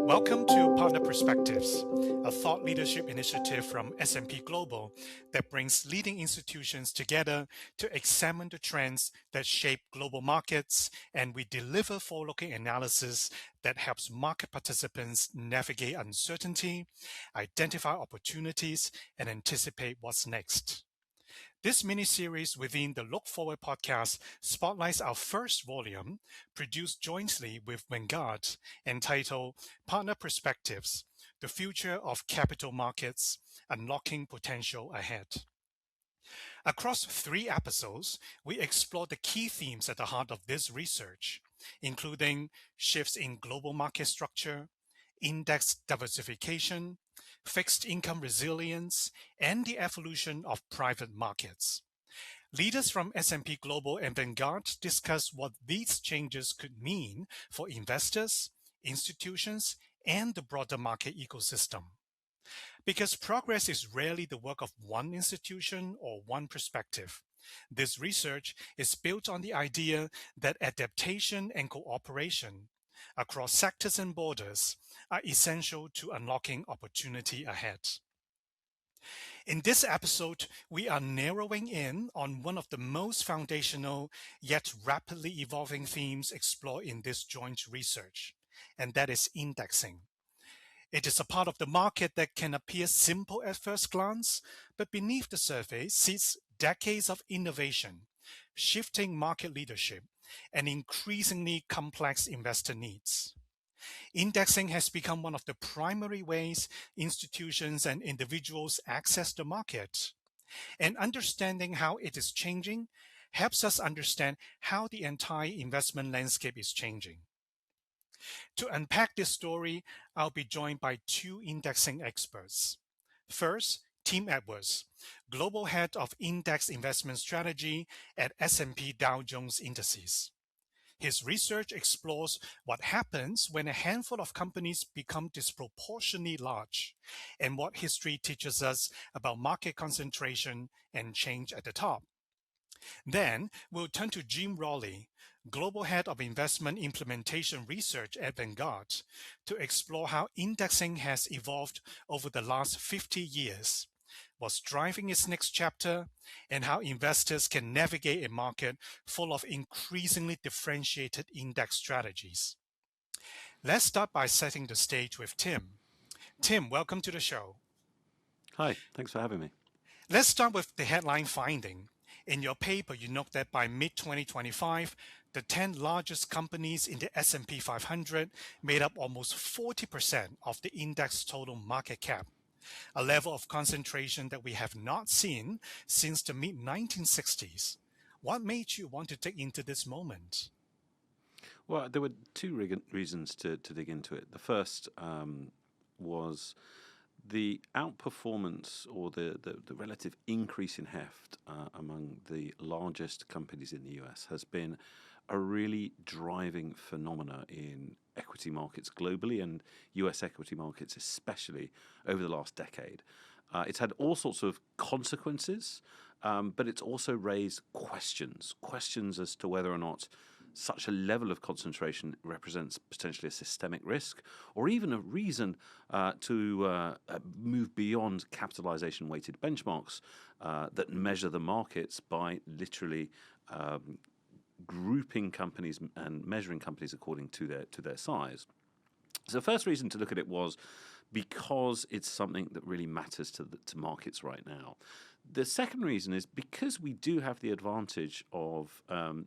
Welcome to Partner Perspectives, a thought leadership initiative from S&P Global that brings leading institutions together to examine the trends that shape global markets, and we deliver forward-looking analysis that helps market participants navigate uncertainty, identify opportunities, and anticipate what's next. This mini-series within the Look Forward podcast spotlights our first volume, produced jointly with Vanguard, entitled Partner Perspectives, The Future of Capital Markets, Unlocking Potential Ahead. Across 3 episodes, we explore the key themes at the heart of this research, including shifts in global market structure, index diversification, fixed income resilience, and the evolution of private markets. Leaders from S&P Global and Vanguard discuss what these changes could mean for investors, institutions, and the broader market ecosystem. Because progress is rarely the work of one institution or one perspective, this research is built on the idea that adaptation and cooperation across sectors and borders are essential to unlocking opportunity ahead. In this episode, we are narrowing in on one of the most foundational yet rapidly evolving themes explored in this joint research, and that is indexing. It is a part of the market that can appear simple at first glance, but beneath the surface sits decades of innovation, shifting market leadership, and increasingly complex investor needs. Indexing has become one of the primary ways institutions and individuals access the market. And understanding how it is changing helps us understand how the entire investment landscape is changing. To unpack this story, I'll be joined by 2 indexing experts. First, Tim Edwards, Global Head of Index Investment Strategy at S&P Dow Jones Indices. His research explores what happens when a handful of companies become disproportionately large, and what history teaches us about market concentration and change at the top. Then, we'll turn to Jim Rowley, Global Head of Investment Implementation Research at Vanguard, to explore how indexing has evolved over the last 50 years, what's driving its next chapter, and how investors can navigate a market full of increasingly differentiated index strategies. Let's start by setting the stage with Tim. Tim, welcome to the show. Hi, thanks for having me. Let's start with the headline finding. In your paper, you note that by mid-2025, the 10 largest companies in the S&P 500 made up almost 40% of the index total market cap, a level of concentration that we have not seen since the mid-1960s. What made you want to dig into this moment? Well, there were 2 reasons to dig into it. The first was the outperformance, or the relative increase in heft among the largest companies in the US has been a really driving phenomena in equity markets globally, and US equity markets especially, over the last decade. It's had all sorts of consequences, but it's also raised questions as to whether or not such a level of concentration represents potentially a systemic risk, or even a reason to move beyond capitalization-weighted benchmarks that measure the markets by literally grouping companies and measuring companies according to their size. So the first reason to look at it was because it's something that really matters to markets right now. The second reason is because we do have the advantage of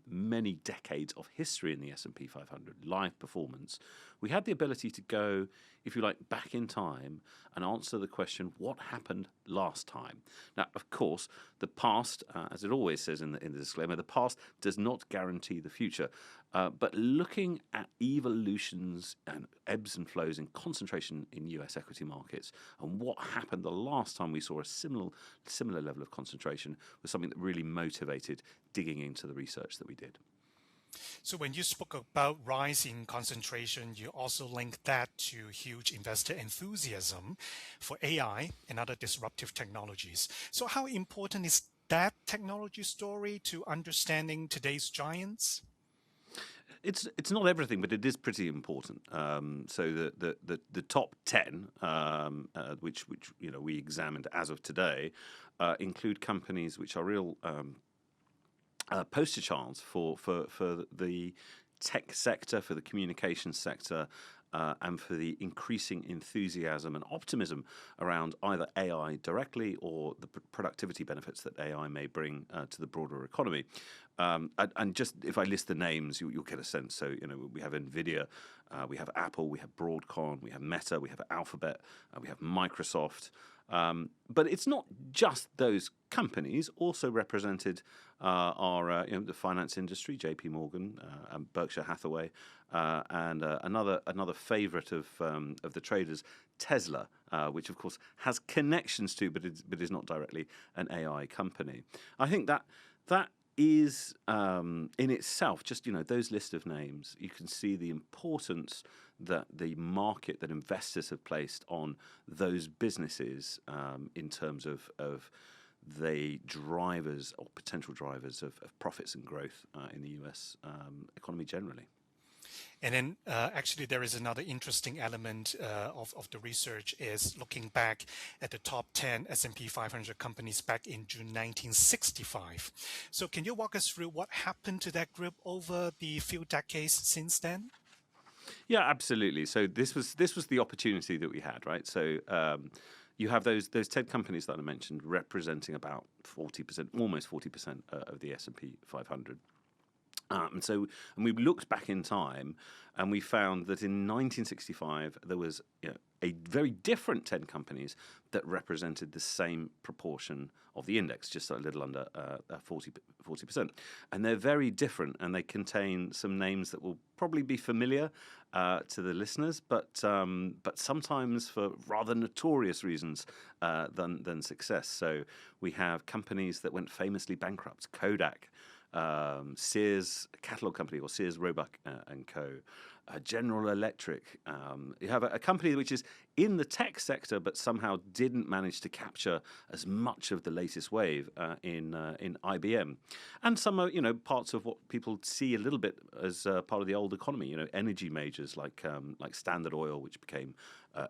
many decades of history in the S&P 500, live performance. We had the ability to go, if you like, back in time and answer the question, what happened last time? Now, of course, the past, as it always says in the disclaimer, the past does not guarantee the future. But looking at evolutions and ebbs and flows in concentration in US equity markets and what happened the last time we saw a similar level of concentration was something that really motivated digging into the research that we did. So when you spoke about rise in concentration, you also linked that to huge investor enthusiasm for AI and other disruptive technologies. So how important is that technology story to understanding today's giants? It's not everything, but it is pretty important. So the top 10, which we examined as of today, include companies which are real poster childs for the tech sector, for the communications sector, and for the increasing enthusiasm and optimism around either AI directly or the productivity benefits that AI may bring to the broader economy. And just if I list the names, you'll get a sense. So, we have NVIDIA, we have Apple, we have Broadcom, we have Meta, we have Alphabet, we have Microsoft. But it's not just those companies. Also represented are the finance industry, J.P. Morgan, and Berkshire Hathaway, and another favourite of the traders, Tesla, which of course has connections to, but is not directly an AI company. I think that is in itself, just those list of names, you can see the importance that the market, that investors have placed on those businesses in terms of the drivers or potential drivers of profits and growth in the US economy generally. And then actually there is another interesting element of the research is looking back at the top 10 S&P 500 companies back in June 1965. So can you walk us through what happened to that group over the few decades since then? Yeah, absolutely. So this was the opportunity that we had, right? So you have those 10 companies that I mentioned representing about 40%, almost 40% of the S&P 500. And we looked back in time, and we found that in 1965 there was a very different 10 companies that represented the same proportion of the index, just a little under 40%. And they're very different, and they contain some names that will probably be familiar to the listeners, but sometimes for rather notorious reasons than success. So we have companies that went famously bankrupt: Kodak, Sears Catalog Company, or Sears Roebuck and Co., General Electric. You have a company which is in the tech sector but somehow didn't manage to capture as much of the latest wave in IBM, and some are parts of what people see a little bit as part of the old economy. Energy majors like Standard Oil, which became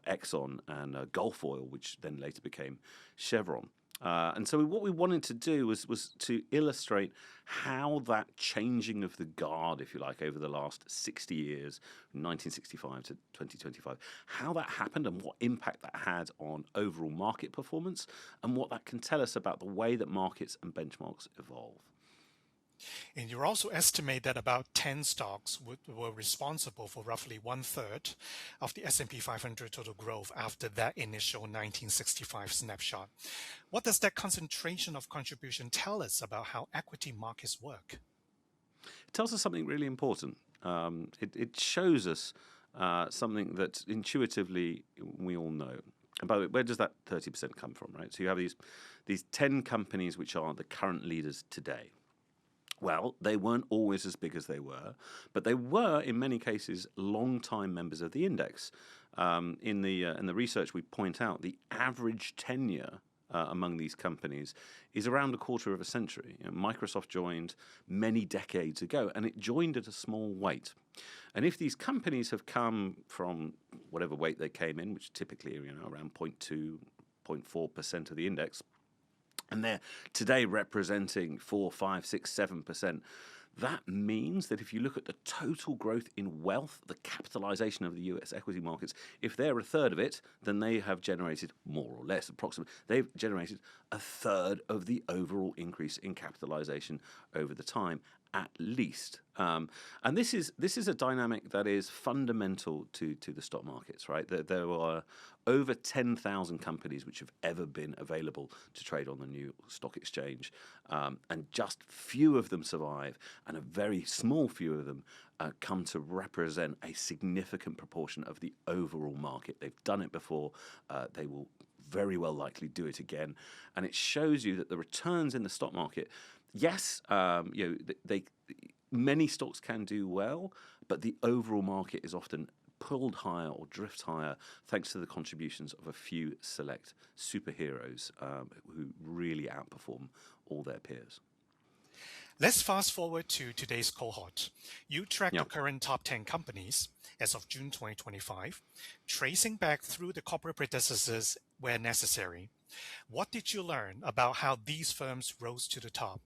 Exxon, and Gulf Oil, which then later became Chevron. And so what we wanted to do was to illustrate how that changing of the guard, if you like, over the last 60 years, 1965 to 2025, how that happened and what impact that had on overall market performance, and what that can tell us about the way that markets and benchmarks evolve. And you also estimate that about 10 stocks were responsible for roughly 1/3 of the S&P 500 total growth after that initial 1965 snapshot. What does that concentration of contribution tell us about how equity markets work? It tells us something really important. It shows us something that intuitively we all know. And by the way, where does that 30% come from, right? So you have these 10 companies which are the current leaders today. Well, they weren't always as big as they were, but they were, in many cases, long-time members of the index. In the research, we point out the average tenure among these companies is around a quarter of a century. Microsoft joined many decades ago, and it joined at a small weight. And if these companies have come from whatever weight they came in, which typically around 0.2, 0.4% of the index, and they're today representing 4, 5, 6, 7%. That means that if you look at the total growth in wealth, the capitalization of the US equity markets, if they're a third of it, then they have generated more or less, approximately, they've generated a third of the overall increase in capitalization over the time, at least. And this is a dynamic that is fundamental to the stock markets, right? There are over 10,000 companies which have ever been available to trade on the New York Stock Exchange, and just few of them survive, and a very small few of them come to represent a significant proportion of the overall market. They've done it before. They will very well likely do it again. And it shows you that the returns in the stock market, yes, many stocks can do well, but the overall market is often pulled higher or drift higher thanks to the contributions of a few select superheroes who really outperform all their peers. Let's fast forward to today's cohort. You track the Yeah. current top 10 companies as of June 2025, tracing back through the corporate predecessors where necessary. What did you learn about how these firms rose to the top?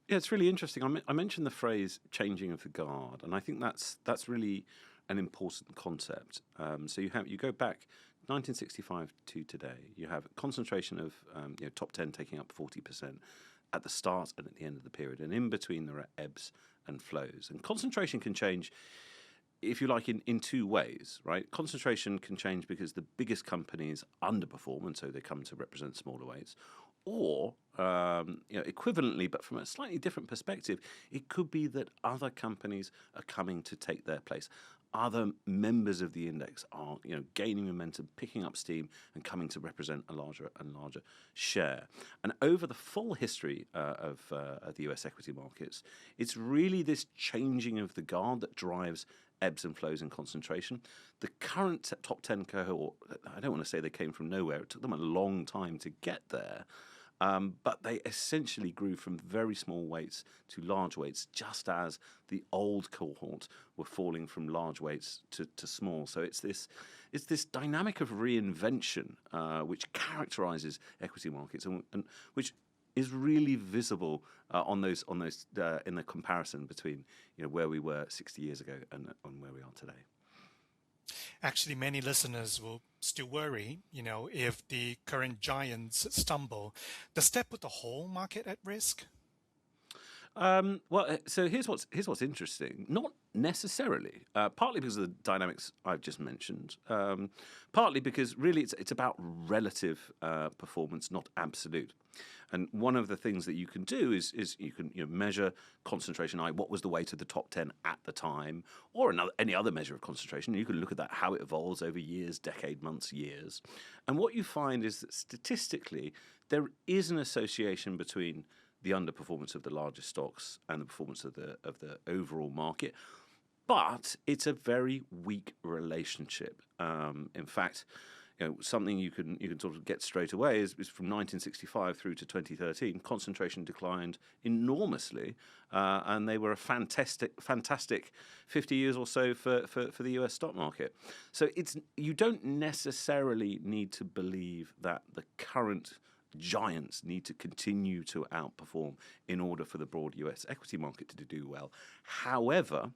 Yeah, it's really interesting. I mentioned the phrase "changing of the guard," and I think that's really an important concept. So you go back 1965 to today. You have a concentration of top 10 taking up 40% at the start and at the end of the period, and in between there are ebbs and flows. And concentration can change, if you like, in two ways, right? Concentration can change because the biggest companies underperform, and so they come to represent smaller weights. Or, equivalently, but from a slightly different perspective, it could be that other companies are coming to take their place. Other members of the index are, gaining momentum, picking up steam, and coming to represent a larger and larger share. And over the full history of the US equity markets, it's really this changing of the guard that drives ebbs and flows in concentration. The current top 10 cohort, I don't want to say they came from nowhere. It took them a long time to get there. But they essentially grew from very small weights to large weights, just as the old cohort were falling from large weights to small. So it's this dynamic of reinvention which characterizes equity markets and which is really visible on those in the comparison between where we were 60 years ago and where we are today. Actually, many listeners will still worry, if the current giants stumble. Does that put the whole market at risk? So here's what's interesting. Not necessarily. Partly because of the dynamics I've just mentioned. Partly because really it's about relative performance, not absolute. And one of the things that you can do is you can measure concentration. What was the weight of the top 10 at the time, or any other measure of concentration. You can look at that, how it evolves over years, decade, months, years. And what you find is that statistically there is an association between the underperformance of the largest stocks and the performance of the overall market, but it's a very weak relationship. In fact, something you can sort of get straight away is from 1965 through to 2013, concentration declined enormously, and they were a fantastic 50 years or so for the US stock market. So you don't necessarily need to believe that the current giants need to continue to outperform in order for the broad US equity market to do well. However,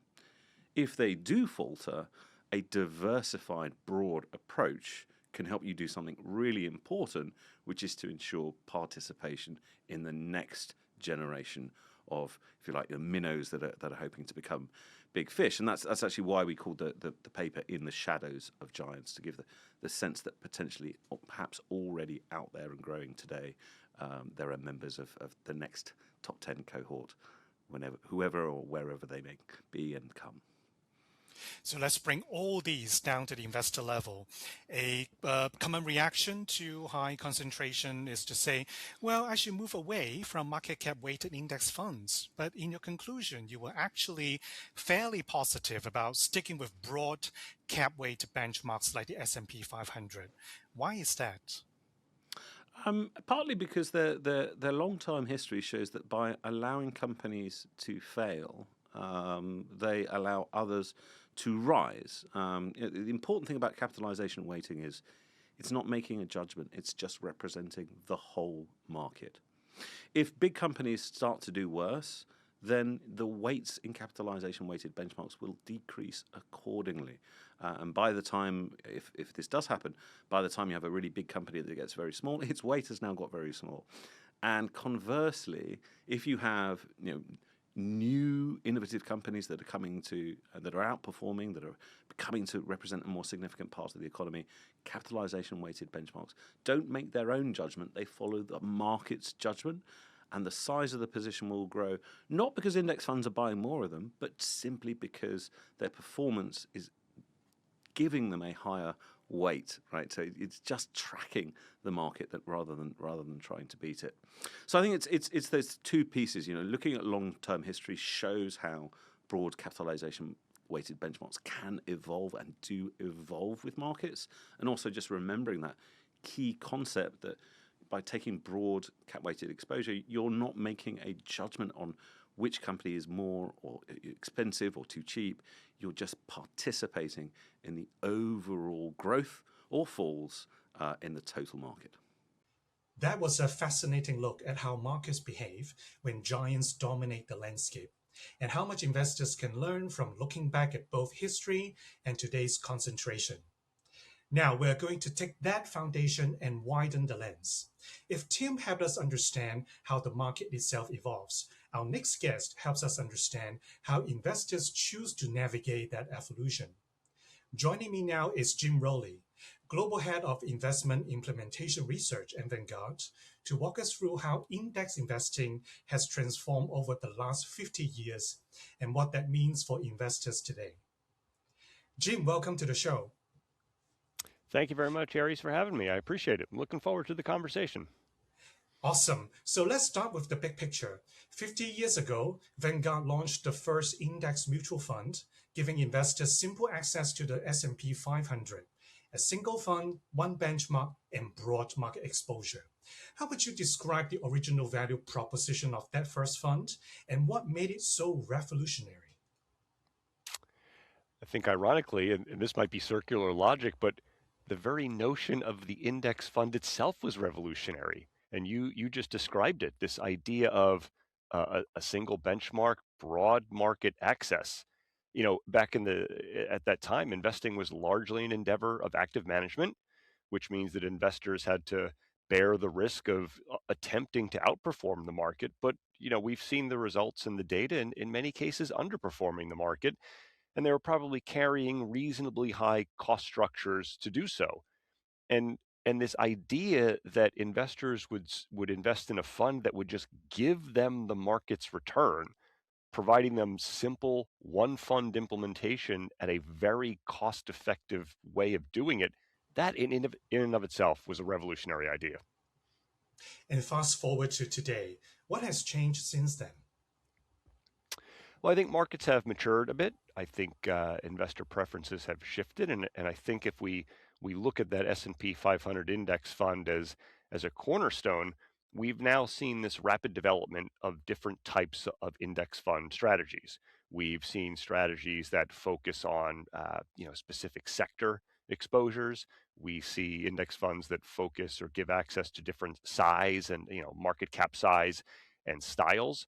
if they do falter, a diversified, broad approach can help you do something really important, which is to ensure participation in the next generation of, if you like, the minnows that are hoping to become big fish. And that's actually why we called the paper "In the Shadows of Giants," to give the sense that potentially, or perhaps already out there and growing today, there are members of the next top 10 cohort, whoever or wherever they may be and come. So let's bring all these down to the investor level. A common reaction to high concentration is to say, well, I should move away from market cap weighted index funds. But in your conclusion, you were actually fairly positive about sticking with broad cap weighted benchmarks like the S&P 500. Why is that? Partly because their long-term history shows that by allowing companies to fail, they allow others to rise. The important thing about capitalization weighting is it's not making a judgment, it's just representing the whole market. If big companies start to do worse, then the weights in capitalization weighted benchmarks will decrease accordingly. And by the time, if this does happen, by the time you have a really big company that gets very small, its weight has now got very small. And conversely, if you have new innovative companies that are coming to that are outperforming, that are coming to represent a more significant part of the economy, capitalization weighted benchmarks don't make their own judgment, they follow the market's judgment, and the size of the position will grow, not because index funds are buying more of them, but simply because their performance is giving them a higher weight, right? So it's just tracking the market that rather than trying to beat it. So I think it's those two pieces. Looking at long-term history shows how broad capitalization weighted benchmarks can evolve and do evolve with markets, and also just remembering that key concept that by taking broad cap weighted exposure, you're not making a judgment on which company is more or expensive or too cheap. You're just participating in the overall growth or falls in the total market. That was a fascinating look at how markets behave when giants dominate the landscape, and how much investors can learn from looking back at both history and today's concentration. Now we're going to take that foundation and widen the lens. If Tim helped us understand how the market itself evolves, our next guest helps us understand how investors choose to navigate that evolution. Joining me now is Jim Rowley, Global Head of Investment Implementation Research at Vanguard, to walk us through how index investing has transformed over the last 50 years and what that means for investors today. Jim, welcome to the show. Thank you very much, Aries, for having me. I appreciate it. I'm looking forward to the conversation. Awesome. So let's start with the big picture. 50 years ago, Vanguard launched the first index mutual fund, giving investors simple access to the S&P 500, a single fund, one benchmark, and broad market exposure. How would you describe the original value proposition of that first fund, and what made it so revolutionary? I think ironically, and this might be circular logic, but the very notion of the index fund itself was revolutionary. And you just described it, this idea of a single benchmark, broad market access. Back at that time, investing was largely an endeavor of active management, which means that investors had to bear the risk of attempting to outperform the market. But we've seen the results in the data, and in many cases underperforming the market, and they were probably carrying reasonably high cost structures to do so. And this idea that investors would invest in a fund that would just give them the market's return, providing them simple one fund implementation at a very cost effective way of doing it, that in and of itself was a revolutionary idea. And fast forward to today, what has changed since then? Well, I think markets have matured a bit. I think investor preferences have shifted, and I think if we look at that S&P 500 index fund as a cornerstone, we've now seen this rapid development of different types of index fund strategies. We've seen strategies that focus on specific sector exposures. We see index funds that focus or give access to different size and market cap size and styles,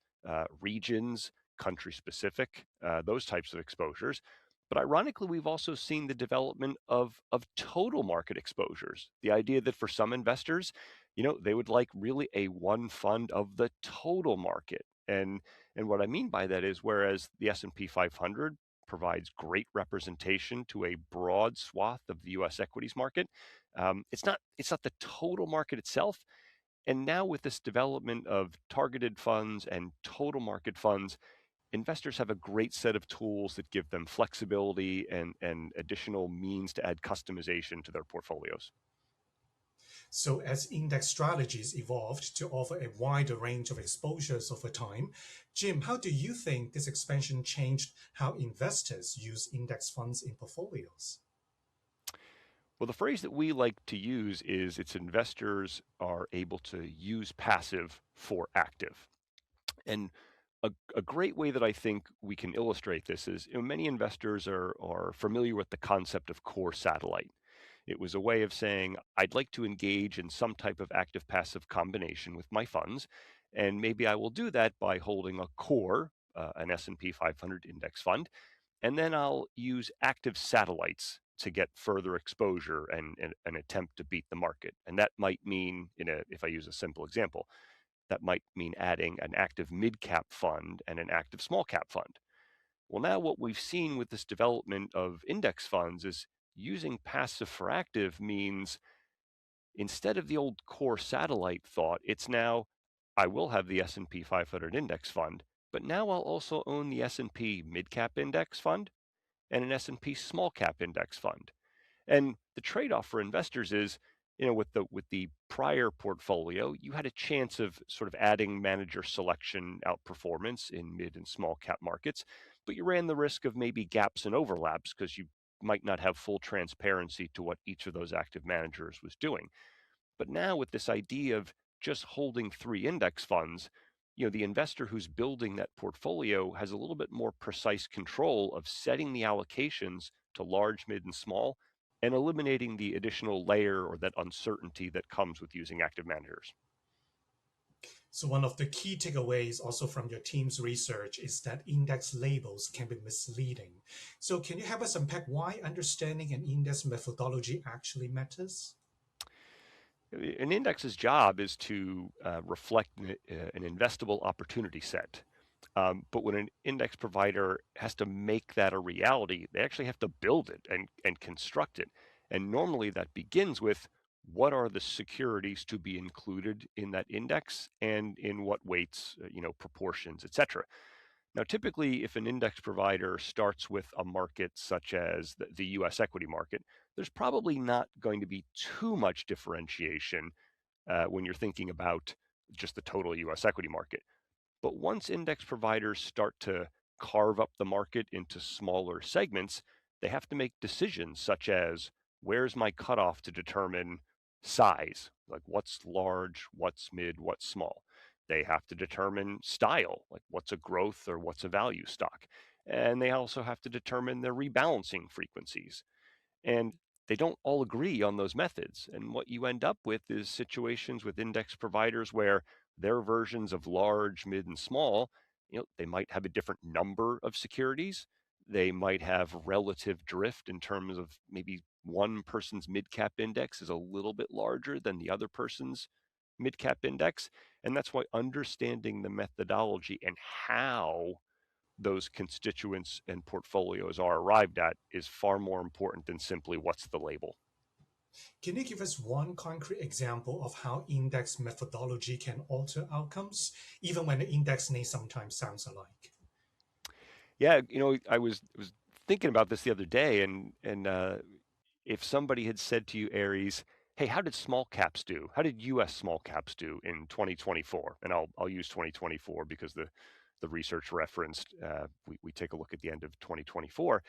regions, country specific, those types of exposures. But ironically, we've also seen the development of total market exposures. The idea that for some investors, they would like really a one fund of the total market. And what I mean by that is, whereas the S&P 500 provides great representation to a broad swath of the U.S. equities market, it's not the total market itself. And now with this development of targeted funds and total market funds, investors have a great set of tools that give them flexibility and additional means to add customization to their portfolios. So, as index strategies evolved to offer a wider range of exposures over time, Jim, how do you think this expansion changed how investors use index funds in portfolios? Well, the phrase that we like to use is it's investors are able to use passive for active. And a great way that I think we can illustrate this is many investors are familiar with the concept of core satellite. It was a way of saying, I'd like to engage in some type of active passive combination with my funds, and maybe I will do that by holding a core, an S&P 500 index fund, and then I'll use active satellites to get further exposure and attempt to beat the market. And that might mean, if I use a simple example, that might mean adding an active mid-cap fund and an active small-cap fund. Well, now what we've seen with this development of index funds is using passive for active means instead of the old core satellite thought, it's now I will have the S&P 500 index fund, but now I'll also own the S&P mid-cap index fund and an S&P small-cap index fund. And the trade-off for investors is, with the prior portfolio, you had a chance of sort of adding manager selection outperformance in mid and small cap markets, but you ran the risk of maybe gaps and overlaps because you might not have full transparency to what each of those active managers was doing. But now with this idea of just holding 3 index funds, the investor who's building that portfolio has a little bit more precise control of setting the allocations to large, mid, and small, and eliminating the additional layer or that uncertainty that comes with using active managers. So one of the key takeaways also from your team's research is that index labels can be misleading. So can you help us unpack why understanding an index methodology actually matters? An index's job is to reflect an investable opportunity set. But when an index provider has to make that a reality, they actually have to build it and construct it. And normally that begins with what are the securities to be included in that index and in what weights, proportions, etc. Now, typically, if an index provider starts with a market such as the US equity market, there's probably not going to be too much differentiation when you're thinking about just the total US equity market. But once index providers start to carve up the market into smaller segments, they have to make decisions such as where's my cutoff to determine size, like what's large, what's mid, what's small. They have to determine style, like what's a growth or what's a value stock. And they also have to determine their rebalancing frequencies. And they don't all agree on those methods. And what you end up with is situations with index providers where their versions of large, mid, and small, they might have a different number of securities. They might have relative drift in terms of maybe one person's mid cap index is a little bit larger than the other person's mid cap index. And that's why understanding the methodology and how those constituents and portfolios are arrived at is far more important than simply what's the label. Can you give us one concrete example of how index methodology can alter outcomes, even when the index name sometimes sounds alike? Yeah, I was thinking about this the other day, and if somebody had said to you, Aries, hey, how did small caps do? How did U.S. small caps do in 2024? And I'll use 2024 because the research referenced we take a look at the end of 2024.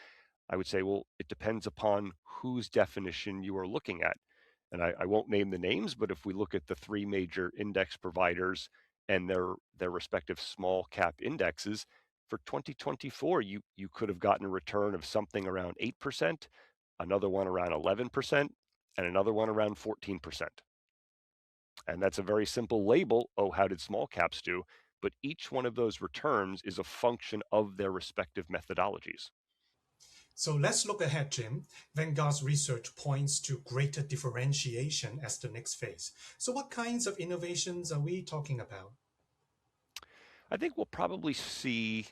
I would say, well, it depends upon whose definition you are looking at. And I won't name the names, but if we look at the 3 major index providers and their respective small cap indexes, for 2024, you could have gotten a return of something around 8%, another one around 11%, and another one around 14%. And that's a very simple label. Oh, how did small caps do? But each one of those returns is a function of their respective methodologies. So let's look ahead, Jim. Vanguard's research points to greater differentiation as the next phase. So what kinds of innovations are we talking about? I think we'll probably see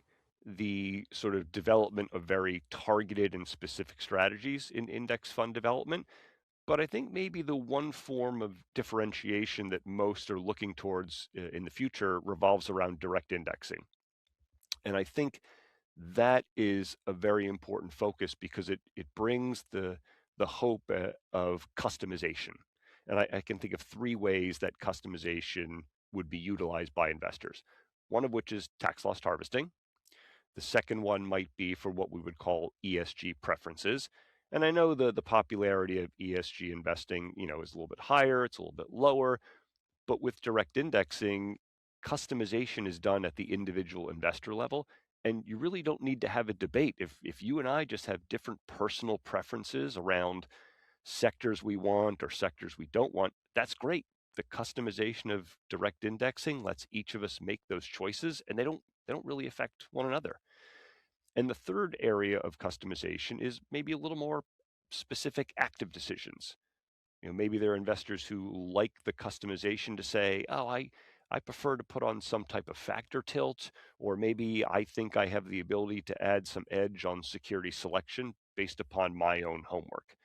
the sort of development of very targeted and specific strategies in index fund development. But I think maybe the one form of differentiation that most are looking towards in the future revolves around direct indexing. And I think that is a very important focus because it brings the hope of customization. And I can think of 3 ways that customization would be utilized by investors. One of which is tax loss harvesting. The second one might be for what we would call ESG preferences. And I know the popularity of ESG investing, is a little bit higher, it's a little bit lower, but with direct indexing, customization is done at the individual investor level. And you really don't need to have a debate. If you and I just have different personal preferences around sectors we want or sectors we don't want, that's great. The customization of direct indexing lets each of us make those choices, and they don't really affect one another. And the third area of customization is maybe a little more specific active decisions. Maybe there are investors who like the customization to say, oh, I prefer to put on some type of factor tilt, or maybe I think I have the ability to add some edge on security selection based upon my own homework.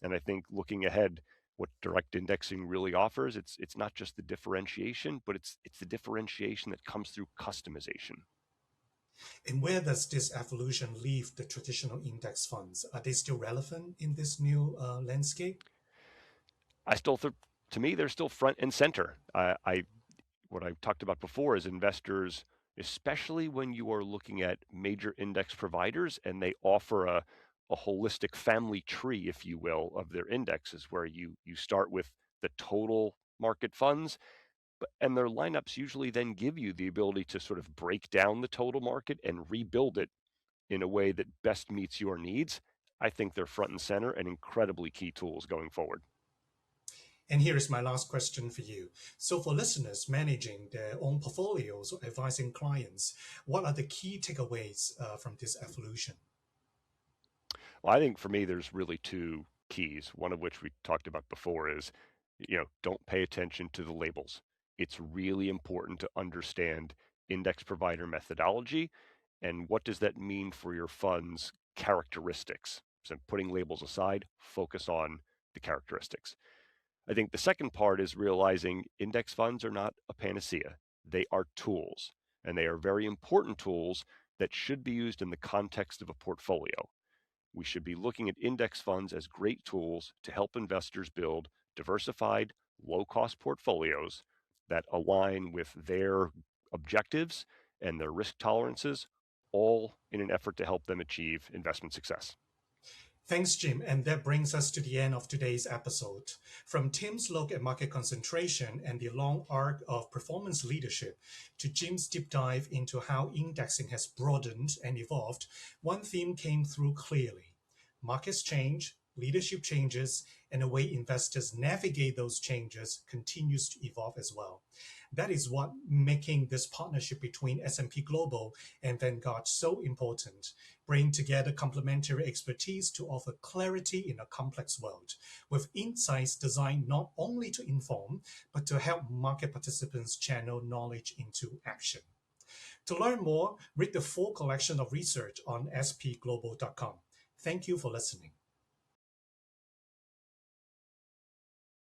And I think looking ahead, what direct indexing really offers, it's not just the differentiation, but it's the differentiation that comes through customization. And where does this evolution leave the traditional index funds? Are they still relevant in this new landscape? I still think, to me, they're still front and center. What I've talked about before is investors, especially when you are looking at major index providers and they offer a holistic family tree, if you will, of their indexes, where you start with the total market funds, and their lineups usually then give you the ability to sort of break down the total market and rebuild it in a way that best meets your needs. I think they're front and center and incredibly key tools going forward. And here is my last question for you. So for listeners managing their own portfolios or advising clients, what are the key takeaways from this evolution? Well, I think for me, there's really two keys, one of which we talked about before is, don't pay attention to the labels. It's really important to understand index provider methodology and what does that mean for your fund's characteristics. So putting labels aside, focus on the characteristics. I think the second part is realizing index funds are not a panacea. They are tools, and they are very important tools that should be used in the context of a portfolio. We should be looking at index funds as great tools to help investors build diversified, low-cost portfolios that align with their objectives and their risk tolerances, all in an effort to help them achieve investment success. Thanks, Jim. And that brings us to the end of today's episode. From Tim's look at market concentration and the long arc of performance leadership to Jim's deep dive into how indexing has broadened and evolved, one theme came through clearly. Markets change, leadership changes, and the way investors navigate those changes continues to evolve as well. That is what making this partnership between S&P Global and Vanguard so important. Bring together complementary expertise to offer clarity in a complex world, with insights designed not only to inform, but to help market participants channel knowledge into action. To learn more, read the full collection of research on spglobal.com. Thank you for listening.